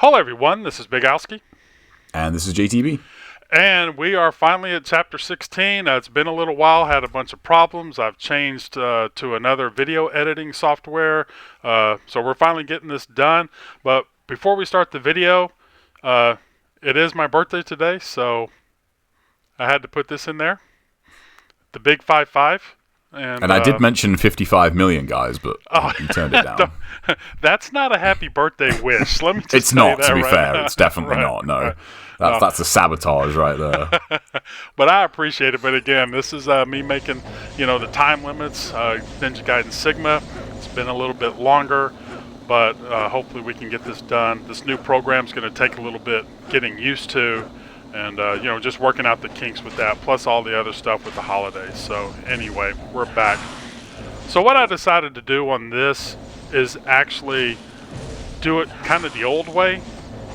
Hello everyone, this is Bigalski. And this is JTB. And we are finally at Chapter 16. It's been a little while, had a bunch of problems. I've changed to another video editing software. So we're finally getting this done. But before we start the video, it is my birthday today, so I had to put this in there. The big 5-5. And I did mention 55 million, guys, but you turned it down. That's not a happy birthday wish. Let me just It's say not, that to be right fair. now. It's definitely not, no. That's a sabotage right there. But I appreciate it. But again, this is me making, the time limits. Ninja Gaiden Sigma. It's been a little bit longer, but hopefully we can get this done. This new program's going to take a little bit getting used to. And, just working out the kinks with that, plus all the other stuff with the holidays. So, anyway, we're back. So, what I decided to do on this is actually do it kind of the old way,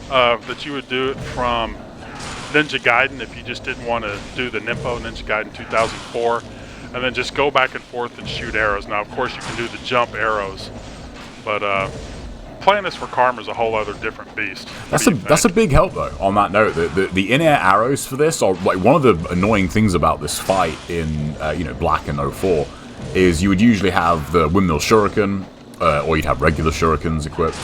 that you would do it from Ninja Gaiden if you just didn't want to do the Ninja Gaiden 2004, and then just go back and forth and shoot arrows. Now, of course, you can do the jump arrows, but playing this for Karma is a whole other different beast. That's a big help though. On that note, the in-air arrows for this are like one of the annoying things about this fight in Black and 04 is you would usually have the windmill shuriken, or you'd have regular shurikens equipped,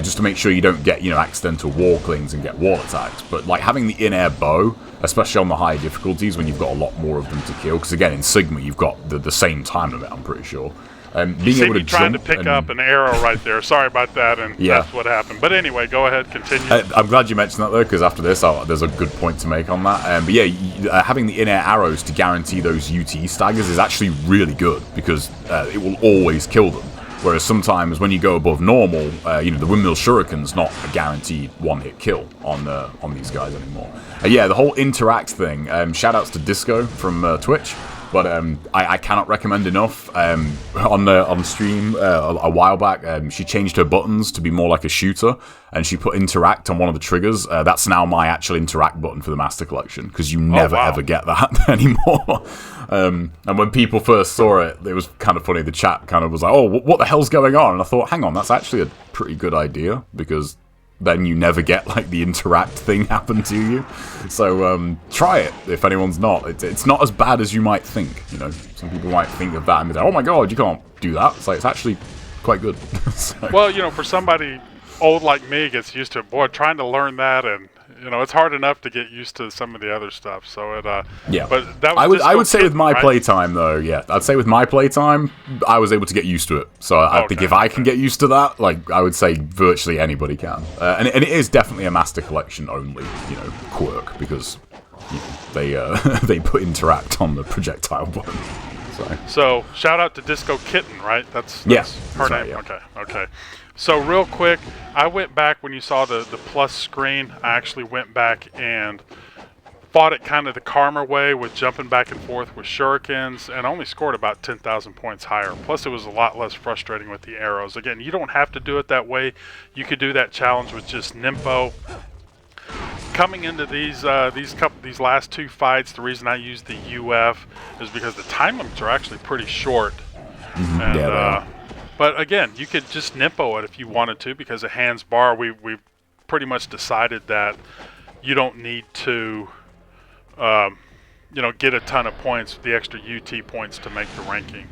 just to make sure you don't get accidental wall clings and get wall attacks. But like having the in-air bow, especially on the high difficulties when you've got a lot more of them to kill, because again in Sigma you've got the same time limit, I'm pretty sure. Being able to trying to pick up an arrow right there. Sorry about that, and that's what happened. But anyway, go ahead, continue. I'm glad you mentioned that though, because after this, there's a good point to make on that. But yeah, having the in-air arrows to guarantee those UT staggers is actually really good because it will always kill them. Whereas sometimes when you go above normal, the windmill shuriken's not a guaranteed one-hit kill on these guys anymore. The whole interact thing. Shoutouts to Disco from Twitch. But I cannot recommend enough. On stream a while back, she changed her buttons to be more like a shooter, and she put interact on one of the triggers. That's now my actual interact button for the Master Collection, because you never ever get that anymore. And when people first saw it, it was kind of funny. The chat kind of was like, "Oh, what the hell's going on?" And I thought, hang on, that's actually a pretty good idea, because then you never get like the interact thing happen to you. So try it if anyone's not. It's not as bad as you might think. Some people might think of that and be like, "Oh my god, you can't do that." It's actually quite good. So. Well, for somebody old like me gets used to it. Boy, trying to learn that, and it's hard enough to get used to some of the other stuff. So it But that was I would say with my right? playtime though, I'd say with my playtime, I was able to get used to it. So I think if I can get used to that, like I would say virtually anybody can. And it is definitely a Master Collection only, quirk, because they put interact on the projectile button. So shout out to Disco Kitten, right? That's her right, name. Yeah. Okay. So real quick, I went back when you saw the plus screen. I actually went back and fought it kind of the Karma way with jumping back and forth with shurikens, and only scored about 10,000 points higher. Plus it was a lot less frustrating with the arrows. Again, you don't have to do it that way. You could do that challenge with just Nimpo. Coming into these last two fights, the reason I used the UF is because the time limits are actually pretty short. Mm-hmm. And, but again, you could just Nimpo it if you wanted to, because of hands bar, we've pretty much decided that you don't need to, get a ton of points, the extra UT points to make the ranking.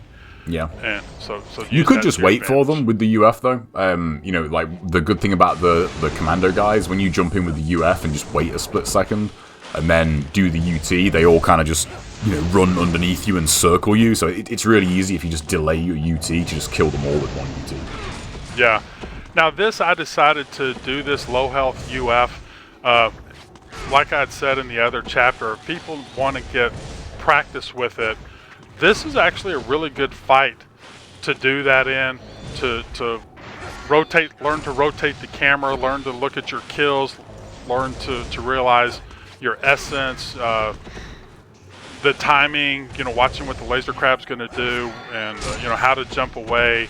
Yeah. And so you could just wait for them with the UF though. Like the good thing about the commando guys, when you jump in with the UF and just wait a split second and then do the UT, they all kind of just run underneath you and circle you. So it's really easy if you just delay your UT to just kill them all with one UT. Yeah. Now I decided to do this low health UF. Like I had said in the other chapter, if people want to get practice with it, this is actually a really good fight to do that in, to learn to rotate the camera, learn to look at your kills, learn to realize your essence, the timing, watching what the laser crab's going to do, and how to jump away.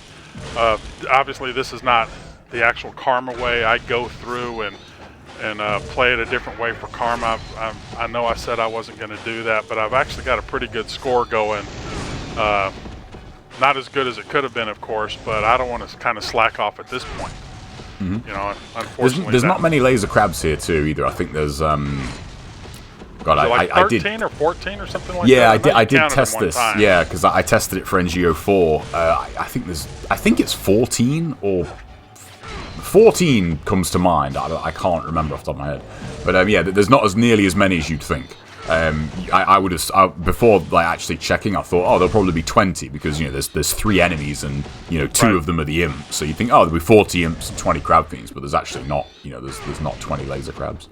Obviously this is not the actual Karma way. I go through and play it a different way for Karma. I know I said I wasn't going to do that, but I've actually got a pretty good score going. Not as good as it could have been, of course, but I don't want to kind of slack off at this point. You know, unfortunately. There's not many laser crabs here too either. I think there's God, like I 13 or 14 or something like yeah, that. I did test this. Time. Yeah, because I tested it for NGO4. I think it's 14 or 14 comes to mind. I can't remember off the top of my head. But yeah, there's not as nearly as many as you'd think. I would have before like actually checking. I thought, oh, there'll probably be 20 because you know there's 3 enemies and you know 2 of them are the imps. So you think, oh, there'll be 40 imps and 20 crab fiends, but there's actually not. You know, there's not 20 laser crabs.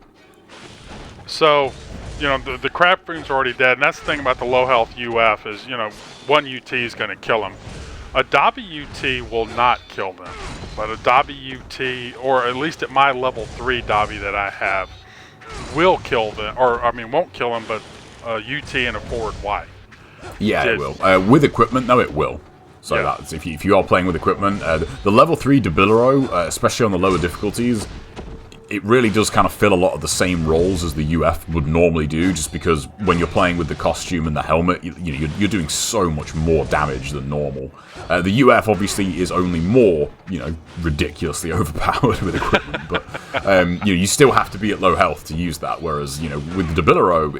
So, you know, the crab fiends are already dead, and that's the thing about the low health UF is, you know, 1 UT is going to kill them. A Dobby UT will not kill them, but a Dobby UT, or at least at my level 3 Dobby that I have, will kill them, or I mean, won't kill them, but a UT and a forward Y. Yeah, it will. With equipment, though, it will. So that's if you are playing with equipment, the level 3 Debilero, especially on the lower difficulties, it really does kind of fill a lot of the same roles as the UF would normally do, just because when you're playing with the costume and the helmet, you're doing so much more damage than normal. The UF obviously is only more, you know, ridiculously overpowered with equipment, but you still have to be at low health to use that. Whereas with the Debilero,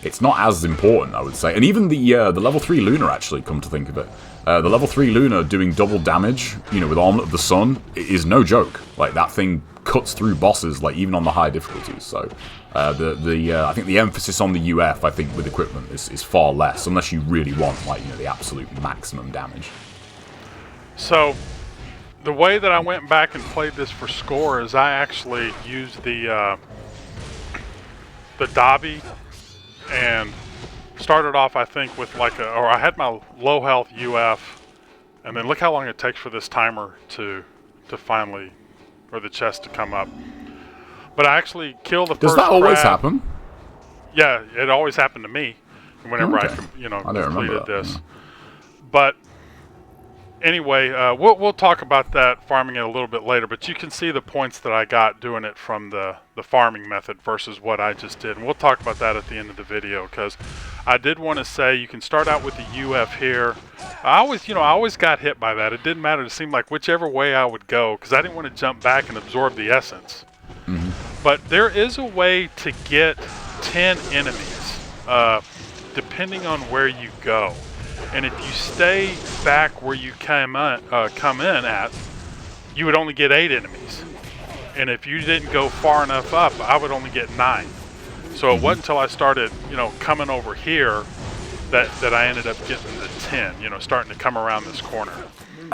it's not as important, I would say. And even the level 3 Luna, actually, come to think of it. The level 3 Luna doing double damage, with Armlet of the Sun, is no joke. Like, that thing cuts through bosses, like, even on the high difficulties. So, I think the emphasis on the UF, I think, with equipment is far less, unless you really want, like, the absolute maximum damage. So, the way that I went back and played this for score is I actually used the Dobby and started off, I think, with like I had my low health UF, and then look how long it takes for this timer to finally, or the chest to come up. But I actually killed the first Does that always crab. happen? Yeah, it always happened to me whenever Okay. I I completed this. Yeah. But anyway, we'll talk about that farming it a little bit later, but you can see the points that I got doing it from the farming method versus what I just did. And we'll talk about that at the end of the video, because I did want to say you can start out with the UF here. I always got hit by that. It didn't matter. It seemed like whichever way I would go, because I didn't want to jump back and absorb the essence. Mm-hmm. But there is a way to get 10 enemies, depending on where you go. And if you stay back where you come in at, you would only get 8 enemies. And if you didn't go far enough up, I would only get 9. So it wasn't until I started, coming over here that I ended up getting the 10, starting to come around this corner.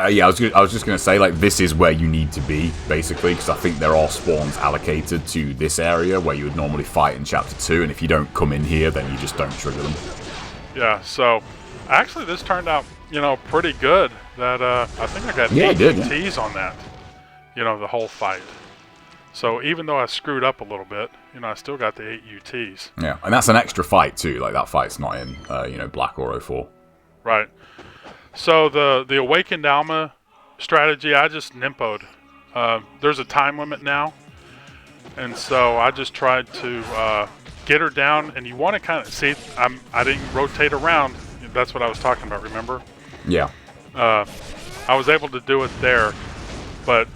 Yeah, I was just going to say, like, this is where you need to be, basically, because I think there are spawns allocated to this area where you would normally fight in Chapter 2, and if you don't come in here, then you just don't trigger them. Yeah, so actually this turned out, pretty good. That I think I got 8 UTs on that, the whole fight. So even though I screwed up a little bit, I still got the 8 UTs. Yeah, and that's an extra fight too. Like, that fight's not in, Black or 04. Right. So the Awakened Alma strategy, I just nimpoed. There's a time limit now, and so I just tried to get her down. And you want to kind of see, I didn't rotate around. That's what I was talking about. Remember? Yeah. I was able to do it there, but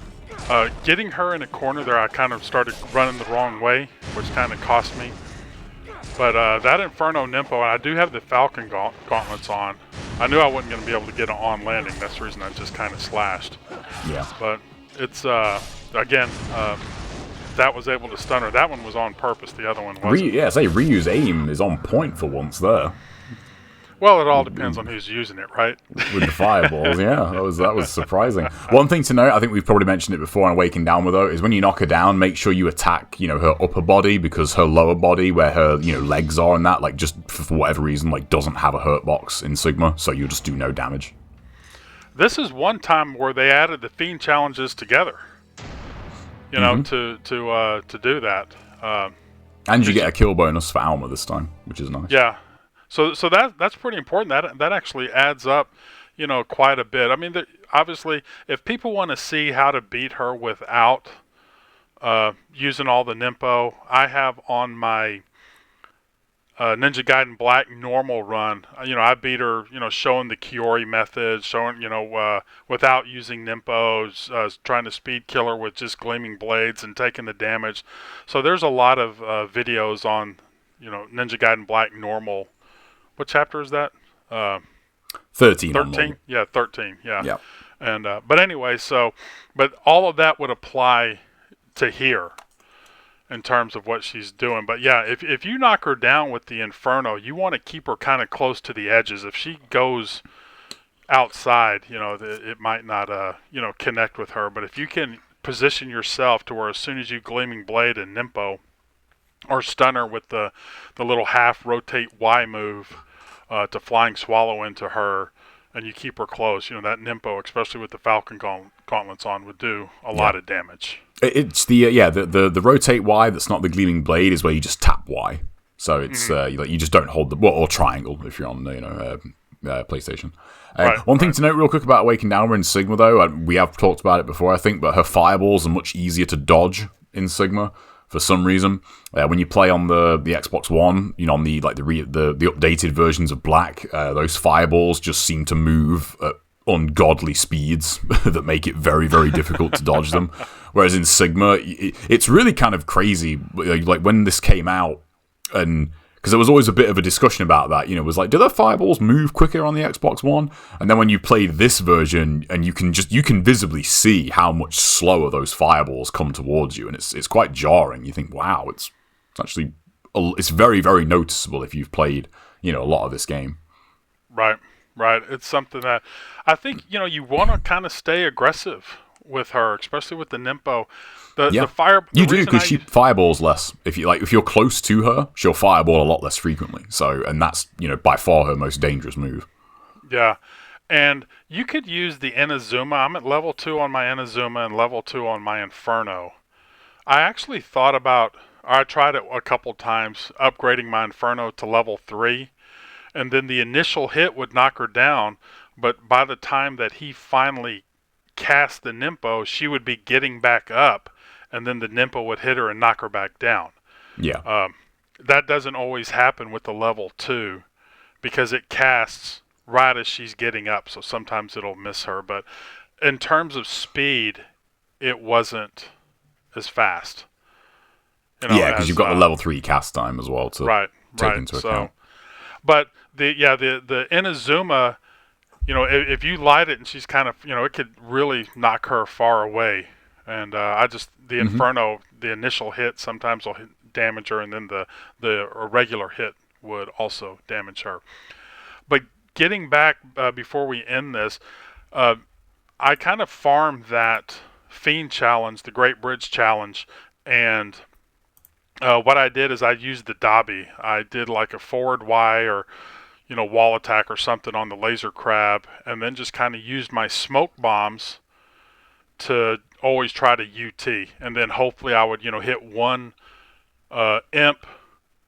getting her in a corner there, I kind of started running the wrong way, which kind of cost me. But that Inferno Nimpo, and I do have the Falcon gauntlets on. I knew I wasn't going to be able to get it on landing. That's the reason I just kind of slashed. Yeah. But it's, again, that was able to stun her. That one was on purpose. The other one wasn't. Ryu's aim is on point for once there. Well, it all depends on who's using it, right? With the fireballs, yeah. That was surprising. One thing to note, I think we've probably mentioned it before on Awakened Alma, though, is when you knock her down, make sure you attack, her upper body, because her lower body, where her, legs are and that, like, just for whatever reason, like, doesn't have a hurt box in Sigma, so you'll just do no damage. This is one time where they added the Fiend challenges together, to do that. And you get a kill bonus for Alma this time, which is nice. Yeah. So that's pretty important. That actually adds up, quite a bit. I mean, obviously, if people want to see how to beat her without using all the Nimpo, I have on my Ninja Gaiden Black normal run. I beat her, showing the Kiori method, showing, without using Nimpos, trying to speed kill her with just gleaming blades and taking the damage. So there's a lot of videos on, Ninja Gaiden Black normal. What chapter is that? 13 on 13? normal. Yeah, 13. Yeah. Yeah. And but anyway, but all of that would apply to here in terms of what she's doing. But yeah, if you knock her down with the Inferno, you want to keep her kind of close to the edges. If she goes outside, it might not connect with her. But if you can position yourself to where as soon as you Gleaming Blade and Nimpo, or stun her with the little half rotate Y move to Flying Swallow into her, and you keep her close, that Nimpo, especially with the Falcon gauntlets on, would do a lot of damage. It's the rotate Y that's not the Gleaming Blade is where you just tap Y. So it's you just don't hold or triangle if you're on PlayStation. One thing to note real quick about Awakened Alma in Sigma though, we have talked about it before I think, but her fireballs are much easier to dodge in Sigma for some reason. When you play on the Xbox One, on the updated versions of Black, those fireballs just seem to move at ungodly speeds that make it very, very difficult to dodge them. Whereas in Sigma, it's really kind of crazy. Like when this came out, and because there was always a bit of a discussion about that, it was like, do the fireballs move quicker on the Xbox One? And then when you played this version, and you can visibly see how much slower those fireballs come towards you, and it's quite jarring. You think, wow, it's actually it's very, very noticeable if you've played a lot of this game. Right. It's something that I think you want to kind of stay aggressive with her, especially with the Nimpo. The fire. You do, because she fireballs less. If you're close to her, she'll fireball a lot less frequently. So, and that's by far her most dangerous move. Yeah, and you could use the Inazuma. I'm at level 2 on my Inazuma and level 2 on my Inferno. I actually thought about. I tried it a couple times, upgrading my Inferno to level 3, and then the initial hit would knock her down. But by the time that he finally cast the Nimpo, she would be getting back up, and then the Nimpo would hit her and knock her back down. Yeah. That doesn't always happen with the level 2 because it casts right as she's getting up, so sometimes it'll miss her. But in terms of speed, it wasn't as fast. Because you've got the level 3 cast time as well to take into account. But the Inazuma, if you light it and she's kind of, it could really knock her far away. And the Inferno, the initial hit sometimes will damage her, and then the regular hit would also damage her. But getting back, before we end this, I kind of farmed that Fiend Challenge, the Great Bridge Challenge, and what I did is I used the Dabi. I did like a forward Y or wall attack or something on the laser crab, and then just kind of used my smoke bombs to always try to UT, and then hopefully I would hit one imp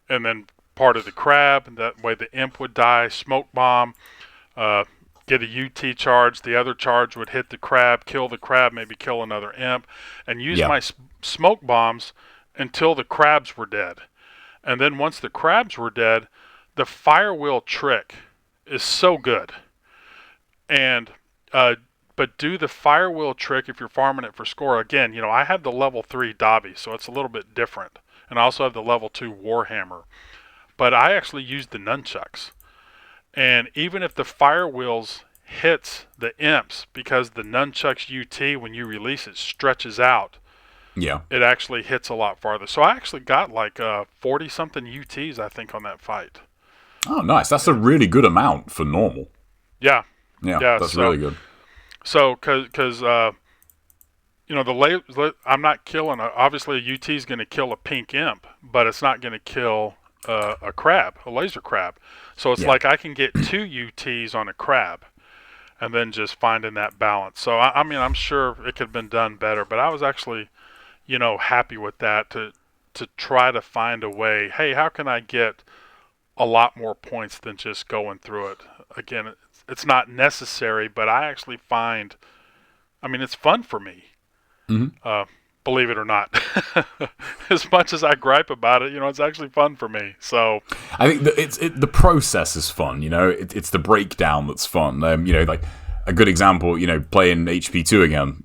and then part of the crab, and that way the imp would die. Smoke bomb, get a UT charge, the other charge would hit the crab, kill the crab, maybe kill another imp, and use my smoke bombs until the crabs were dead. And then once the crabs were dead, the fire wheel trick is so good. And but do the fire wheel trick if you're farming it for score. Again, I have the level 3 Dabi, so it's a little bit different. And I also have the level 2 Warhammer. But I actually used the nunchucks. And even if the fire wheels hits the imps, because the nunchucks UT, when you release it, stretches out, it actually hits a lot farther. So I actually got like 40-something UTs, I think, on that fight. Oh, nice. That's a really good amount for normal. Yeah, that's really good. So, because I'm not killing. Obviously, a UT is going to kill a pink imp, but it's not going to kill a crab, a laser crab. So it's like I can get 2 UTs on a crab, and then just finding that balance. So I mean, I'm sure it could have been done better, but I was actually, happy with that to try to find a way. Hey, how can I get a lot more points than just going through it? Again, it's not necessary, but I actually find, it's fun for me. Believe it or not. as much as I gripe about it, it's actually fun for me. So I think the process is fun. It's the breakdown that's fun. Like a good example, playing HP2 again.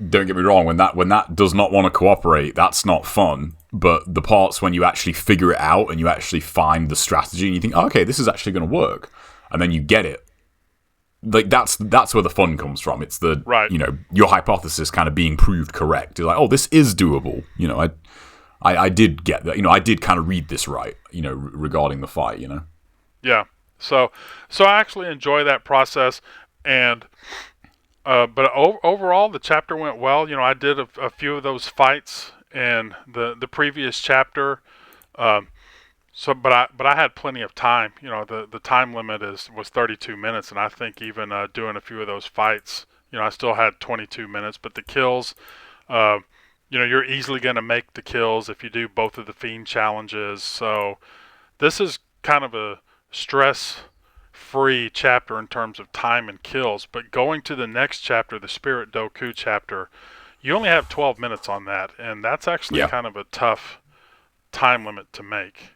Don't get me wrong, when that does not want to cooperate, that's not fun. But the parts when you actually figure it out and you actually find the strategy and you think, oh, okay, this is actually going to work, and then you get it. Like that's where the fun comes from. It's the right. Your hypothesis kind of being proved correct. You're like, oh, this is doable. I did get that. I did kind of read this right. Regarding the fight. Yeah. So I actually enjoy that process, and but overall the chapter went well. I did a few of those fights in the previous chapter. But I had plenty of time. The time limit was 32 minutes, and I think even doing a few of those fights, I still had 22 minutes. But the kills, you're easily going to make the kills if you do both of the Fiend challenges. So this is kind of a stress-free chapter in terms of time and kills. But going to the next chapter, the Spirit Doku chapter, you only have 12 minutes on that, and that's actually kind of a tough time limit to make.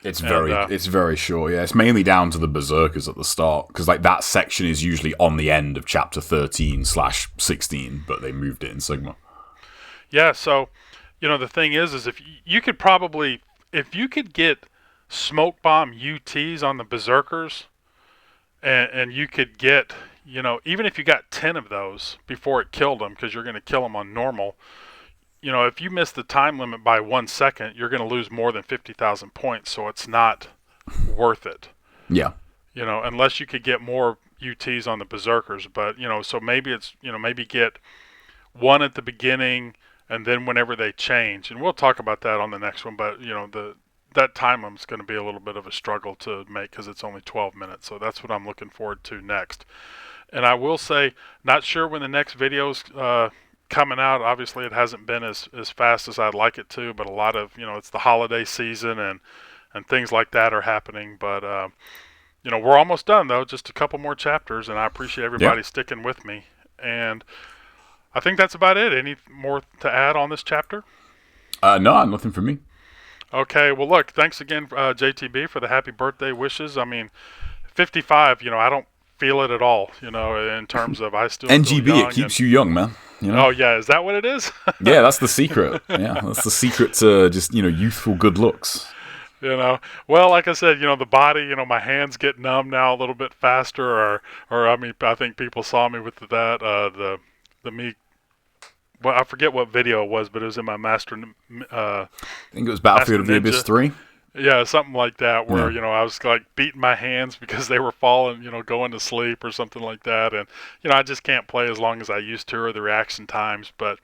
It's very short. Yeah, it's mainly down to the berserkers at the start, because like that section is usually on the end of chapter 13/16, but they moved it in Sigma. Yeah. So, the thing is if you could get smoke bomb UTs on the berserkers, and you could get, even if you got 10 of those before it killed them, because you're going to kill them on normal. If you miss the time limit by 1 second, you're going to lose more than 50,000 points, so it's not worth it. Yeah. Unless you could get more UTs on the berserkers, but so maybe it's maybe get one at the beginning, and then whenever they change, and we'll talk about that on the next one. But that time limit's going to be a little bit of a struggle to make because it's only 12 minutes. So that's what I'm looking forward to next. And I will say, not sure when the next video's coming out. Obviously it hasn't been as fast as I'd like it to, but a lot of it's the holiday season and things like that are happening, but we're almost done though, just a couple more chapters, and I appreciate everybody sticking with me, and I think that's about it. Any more to add on this chapter? No, nothing from me. Okay, well look, thanks again JTB for the happy birthday wishes. I mean 55, I don't feel it at all, in terms of I still NGB, it keeps you young, man. Oh yeah, is that what it is? Yeah, that's the secret. Yeah, that's the secret to just youthful good looks. Well, like I said, the body, my hands get numb now a little bit faster, or I mean, I think people saw me with that the me. Well, I forget what video it was, but it was in my Master. I think it was Battlefield of the Abyss 3. Yeah, something like that, where I was like beating my hands because they were falling, going to sleep or something like that, and I just can't play as long as I used to, or the reaction times. But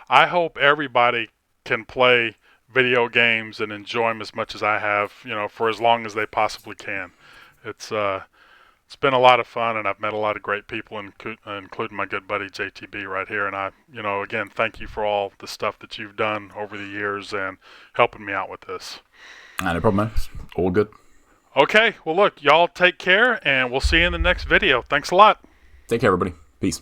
I hope everybody can play video games and enjoy them as much as I have, for as long as they possibly can. It's been a lot of fun, and I've met a lot of great people, including my good buddy JTB right here. And I, again, thank you for all the stuff that you've done over the years and helping me out with this. No problem, man. It's all good. Okay, well, look, y'all take care, and we'll see you in the next video. Thanks a lot. Take care, everybody. Peace.